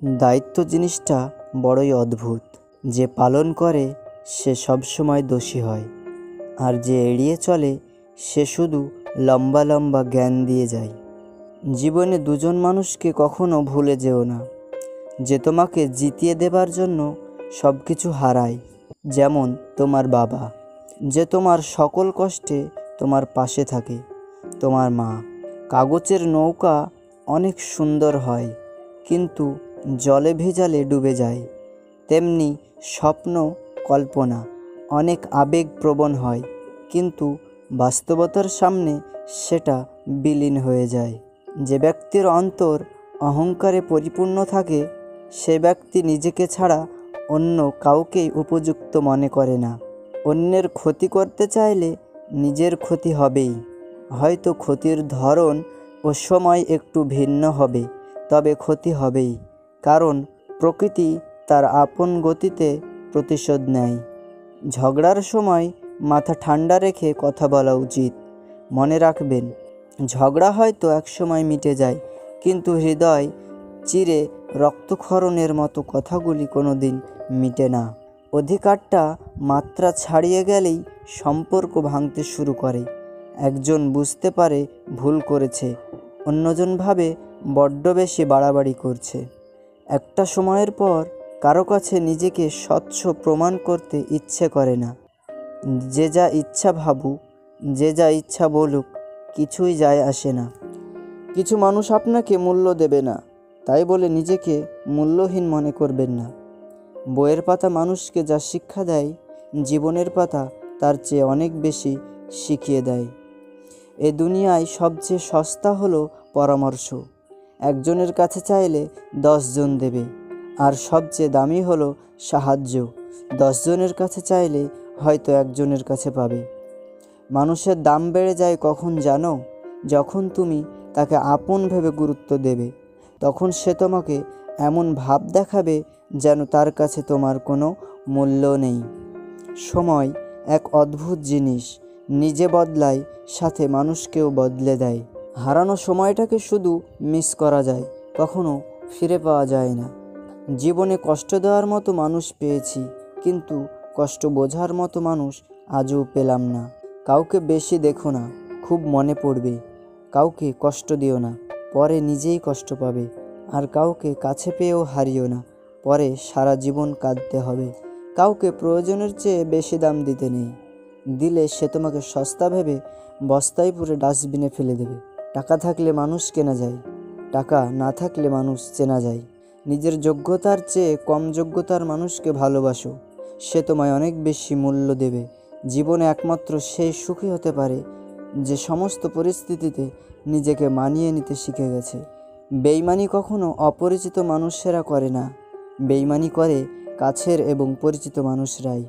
দায়িত্ব জিনিসটা বড়ই অদ্ভুত। যে পালন করে সে সবসময় দোষী হয়, আর যে এড়িয়ে চলে সে শুধু লম্বা লম্বা জ্ঞান দিয়ে যায়। জীবনে দুজন মানুষকে কখনো ভুলে যেও না, যে তোমাকে জিতিয়ে দেবার জন্য সব কিছু হারায়, যেমন তোমার বাবা, যে তোমার সকল কষ্টে তোমার পাশে থাকে, তোমার মা। কাগজের নৌকা অনেক সুন্দর হয়, কিন্তু জলে ভেজালে ডুবে যায়। তেমনি স্বপ্ন, কল্পনা অনেক আবেগপ্রবণ হয়, কিন্তু বাস্তবতার সামনে সেটা বিলীন হয়ে যায়। যে ব্যক্তির অন্তর অহংকারে পরিপূর্ণ থাকে, সে ব্যক্তি নিজেকে ছাড়া অন্য কাউকেই উপযুক্ত মনে করে না। অন্যের ক্ষতি করতে চাইলে নিজের ক্ষতি হবেই। হয়তো ক্ষতির ধরন ও সময় একটু ভিন্ন হবে, তবে ক্ষতি হবেই, কারণ প্রকৃতি তার আপন গতিতে প্রতিশোধ নেয়। ঝগড়ার সময় মাথা ঠান্ডা রেখে কথা বলা উচিত। মনে রাখবেন, ঝগড়া হয়তো একসময় মিটে যায়, কিন্তু হৃদয় চিরে রক্তক্ষরণের মতো কথাগুলি কোনোদিন মিটে না। অধিকারটা মাত্রা ছাড়িয়ে গেলেই সম্পর্ক ভাঙতে শুরু করে। একজন বুঝতে পারে ভুল করেছে, অন্যজন ভাবে বড্ড বেশি বাড়াবাড়ি করছে। একটা সময়ের পর কারো কাছে নিজেকে স্বচ্ছ প্রমাণ করতে ইচ্ছে করে না। যে যা ইচ্ছা ভাবুক, যে যা ইচ্ছা বলুক, কিছুই যায় আসে না। কিছু মানুষ আপনাকে মূল্য দেবে না, তাই বলে নিজেকে মূল্যহীন মনে করবেন না। বইয়ের পাতা মানুষকে যা শিক্ষা দেয়, জীবনের পাতা তার চেয়ে অনেক বেশি শিখিয়ে দেয়। এ দুনিয়ায় সবচেয়ে সস্তা হলো পরামর্শ। একজনের কাছে চাইলে 10 জন দেবে। আর সবচেয়ে দামি হলো সাহায্য। 10 জনের কাছে চাইলে হয়তো একজনের কাছে পাবে। মানুষের দাম বেড়ে যায় কখন জানো? যখন তুমি তাকে আপন ভেবে গুরুত্ব দেবে। তখন সে তোমাকে এমন ভাব দেখাবে যেন তার কাছে তোমার কোনো মূল্য নেই। সময় এক অদ্ভুত জিনিস, নিজে বদলায়, সাথে মানুষকেও বদলে দেয়। হারানো সময়টাকে শুধু মিস করা যায়, কখনো ফিরে পাওয়া যায় না। জীবনে কষ্ট দেওয়ার মতো মানুষ পেয়েছি, কিন্তু কষ্ট বোঝার মতো মানুষ আজও পেলাম না। কাউকে বেশি দেখো না, খুব মনে পড়বে। কাউকে কষ্ট দিও না, পরে নিজেই কষ্ট পাবে। আর কাউকে কাছে পেয়েও হারিও না, পরে সারা জীবন কাঁদতে হবে। কাউকে প্রয়োজনের চেয়ে বেশি দাম দিতে নেই। দিলে সে তোমাকে সস্তা ভেবে বস্তায় পুরে ডাস্টবিনে ফেলে দেবে। টাকা থাকলে মানুষ কেনা যায়, টাকা না থাকলে মানুষ চেনা যায়। নিজের যোগ্যতার চেয়ে কম যোগ্যতার মানুষকে ভালোবাসো, সে তোমায় অনেক বেশি মূল্য দেবে। জীবনে একমাত্র সেই সুখী হতে পারে যে সমস্ত পরিস্থিতিতে নিজেকে মানিয়ে নিতে শিখে গেছে। বেইমানি কখনো অপরিচিত মানুষেরা করে না, বেইমানি করে কাছের এবং পরিচিত মানুষরাই।